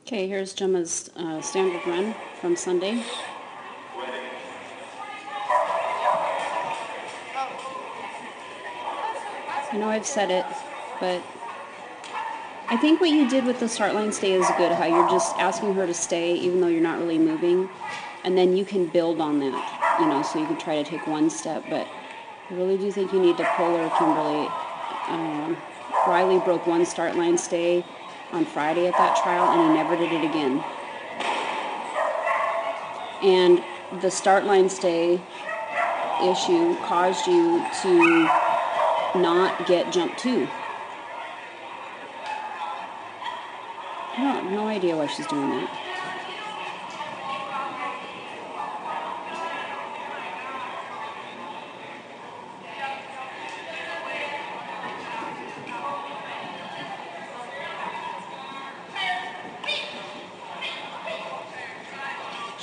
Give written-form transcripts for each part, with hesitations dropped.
Okay, here's Gemma's standard run from Sunday. I know I've said it, but I think what you did with the start line stay is good, how you're just asking her to stay even though you're not really moving, and then you can build on that, so you can try to take one step, but I really do think you need to pull her, Kimberly. Riley broke one start line stay on Friday at that trial, and he never did it again. And the start line stay issue caused you to not get jump 2. I have no idea why she's doing that.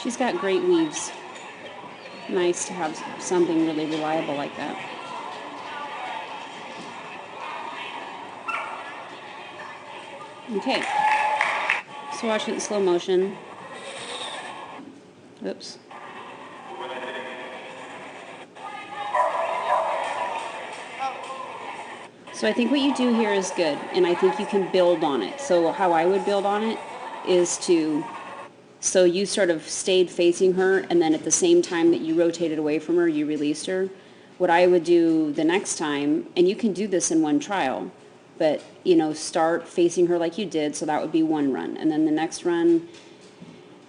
She's got great weaves. Nice to have something really reliable like that. Okay, so watch it in slow motion. Oops. So I think what you do here is good, and I think you can build on it. So how I would build on it is so you sort of stayed facing her, and then at the same time that you rotated away from her, you released her. What I would do the next time, and you can do this in one trial, but, start facing her like you did, so that would be one run. And then the next run,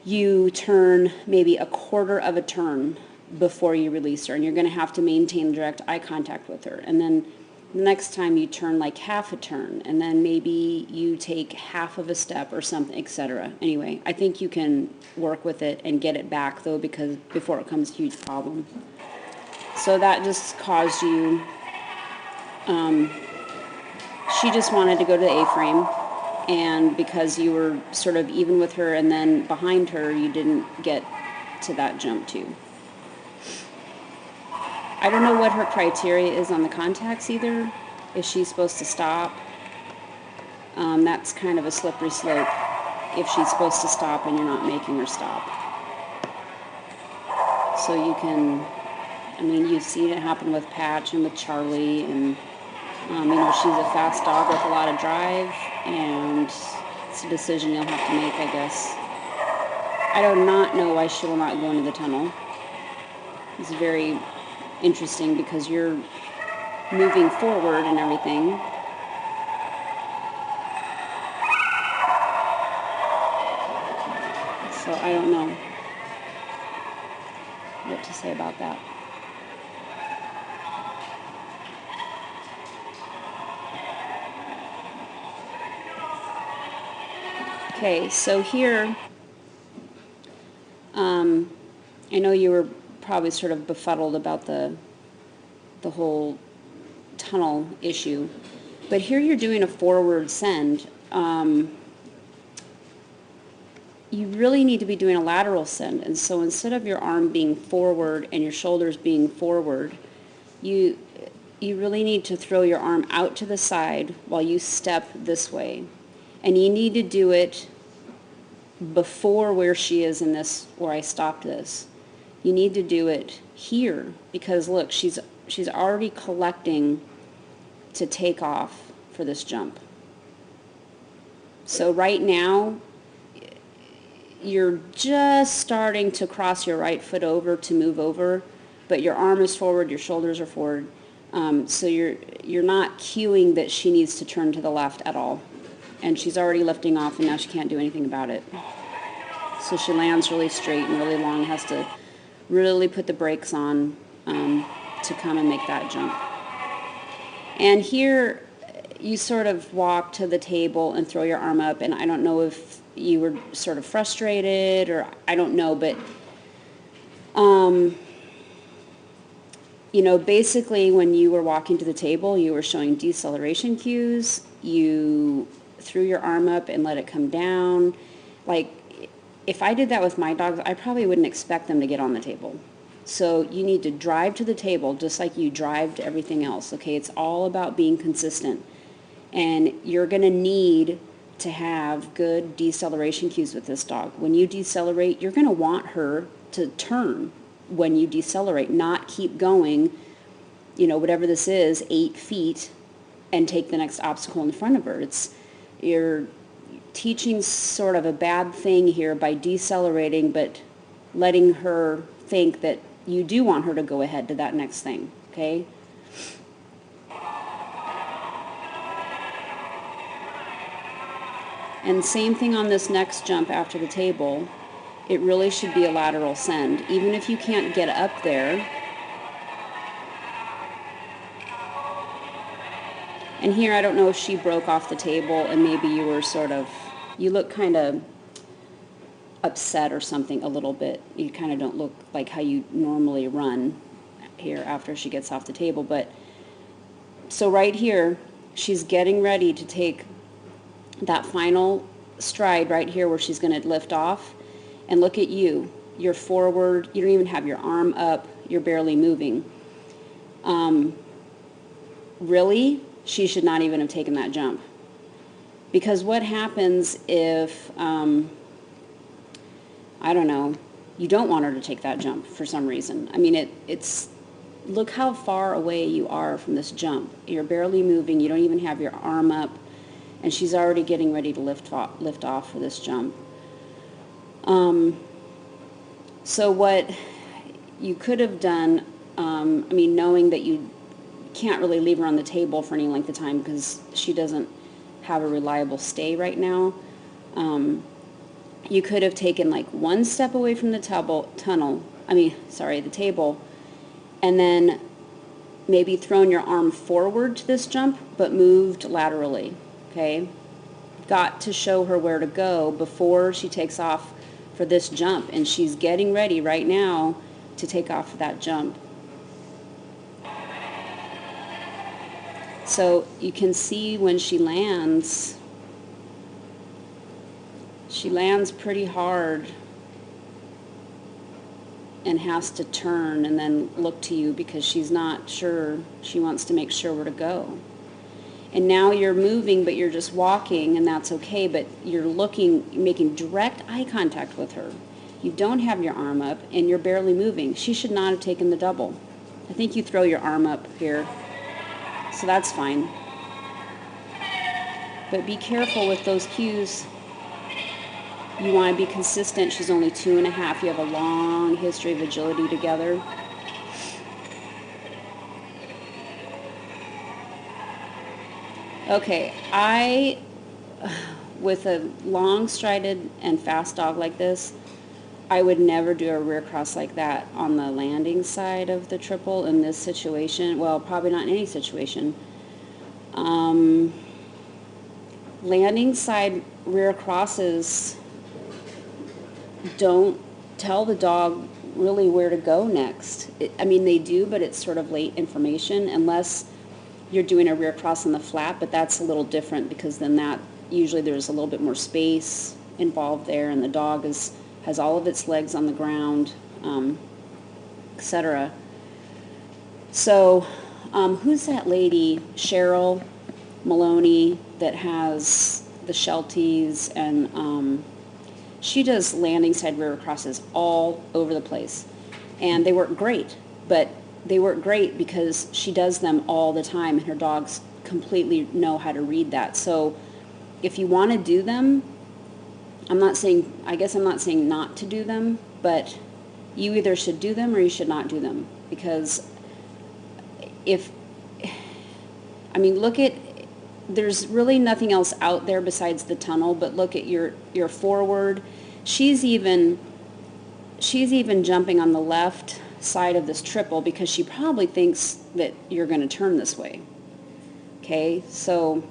you turn maybe a quarter of a turn before you release her, and you're going to have to maintain direct eye contact with her. And then the next time you turn like half a turn, and then maybe you take half of a step or something, etc. Anyway, I think you can work with it and get it back, though, because before it becomes a huge problem. So that just caused you, she just wanted to go to the A-frame, and because you were sort of even with her and then behind her, you didn't get to that jump 2. I don't know what her criteria is on the contacts either. Is she supposed to stop? That's kind of a slippery slope if she's supposed to stop and you're not making her stop. So you can, you've seen it happen with Patch and with Charlie, and she's a fast dog with a lot of drive, and it's a decision you'll have to make, I guess. I do not know why she will not go into the tunnel. It's very interesting because you're moving forward and everything. So I don't know what to say about that. Okay, so here, I know you were probably sort of befuddled about the whole tunnel issue, but here you're doing a forward send. You really need to be doing a lateral send, and so instead of your arm being forward and your shoulders being forward, you really need to throw your arm out to the side while you step this way, and you need to do it before where she is in this, where I stopped this. You need to do it here, because look, she's already collecting to take off for this jump. So right now, you're just starting to cross your right foot over to move over, but your arm is forward, your shoulders are forward. So you're not cueing that she needs to turn to the left at all. And she's already lifting off, and now she can't do anything about it. So she lands really straight and really long, has to really put the brakes on to come and make that jump. And here you sort of walk to the table and throw your arm up, and I don't know if you were sort of frustrated, or I don't know, but basically when you were walking to the table, you were showing deceleration cues. You threw your arm up and let it come down. Like, if I did that with my dogs, I probably wouldn't expect them to get on the table. So you need to drive to the table just like you drive to everything else, okay? It's all about being consistent. And you're going to need to have good deceleration cues with this dog. When you decelerate, you're going to want her to turn when you decelerate, not keep going, you know, whatever this is, 8 feet, and take the next obstacle in front of her. You're teaching sort of a bad thing here by decelerating, but letting her think that you do want her to go ahead to that next thing, okay? And same thing on this next jump after the table. It really should be a lateral send. Even if you can't get up there. And here, I don't know if she broke off the table and maybe you were sort of, you look kind of upset or something a little bit. You kind of don't look like how you normally run here after she gets off the table. But so right here, she's getting ready to take that final stride right here where she's going to lift off. And look at you. You're forward. You don't even have your arm up. You're barely moving. Really? She should not even have taken that jump. Because what happens if, I don't know, you don't want her to take that jump for some reason. I mean, it's, look how far away you are from this jump. You're barely moving. You don't even have your arm up. And she's already getting ready to lift off for this jump. So what you could have done, I mean, knowing that you can't really leave her on the table for any length of time because she doesn't have a reliable stay right now, you could have taken like one step away from the table, and then maybe thrown your arm forward to this jump, but moved laterally, okay? Got to show her where to go before she takes off for this jump, and she's getting ready right now to take off for that jump. So you can see when she lands pretty hard and has to turn and then look to you because she's not sure. She wants to make sure where to go. And now you're moving, but you're just walking, and that's okay, but you're looking, making direct eye contact with her. You don't have your arm up, and you're barely moving. She should not have taken the double. I think you throw your arm up here, so that's fine. But be careful with those cues. You want to be consistent. She's only 2.5. You have a long history of agility together. Okay, with a long-strided and fast dog like this, I would never do a rear cross like that on the landing side of the triple in this situation. Well, probably not in any situation. Landing side rear crosses don't tell the dog really where to go next. I mean, they do, but it's sort of late information unless you're doing a rear cross on the flat, but that's a little different because then that usually there's a little bit more space involved there, and the dog has all of its legs on the ground, etc. So who's that lady, Cheryl Maloney, that has the Shelties, and she does landing side rear crosses all over the place, and they work great, but they work great because she does them all the time, and her dogs completely know how to read that. So if you want to do them, I guess I'm not saying not to do them, but you either should do them or you should not do them. Because there's really nothing else out there besides the tunnel, but look at your forward. She's even jumping on the left side of this triple because she probably thinks that you're going to turn this way. Okay, so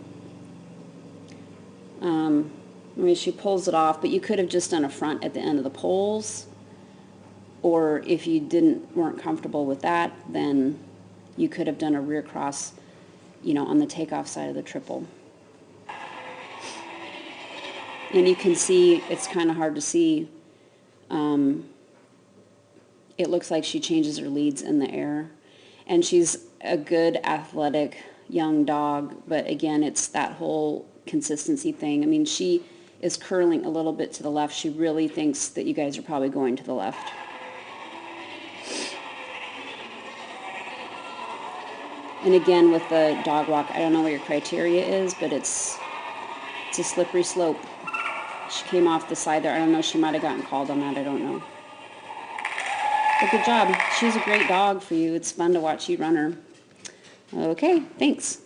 she pulls it off, but you could have just done a front at the end of the poles, or if you weren't comfortable with that, then you could have done a rear cross, on the takeoff side of the triple. And you can see, it's kind of hard to see, it looks like she changes her leads in the air. And she's a good, athletic, young dog, but again, it's that whole consistency thing. I mean, she is curling a little bit to the left. She really thinks that you guys are probably going to the left. And again, with the dog walk, I don't know what your criteria is, but it's a slippery slope. She came off the side there. I don't know. She might have gotten called on that. I don't know. But good job. She's a great dog for you. It's fun to watch you run her. Okay, thanks.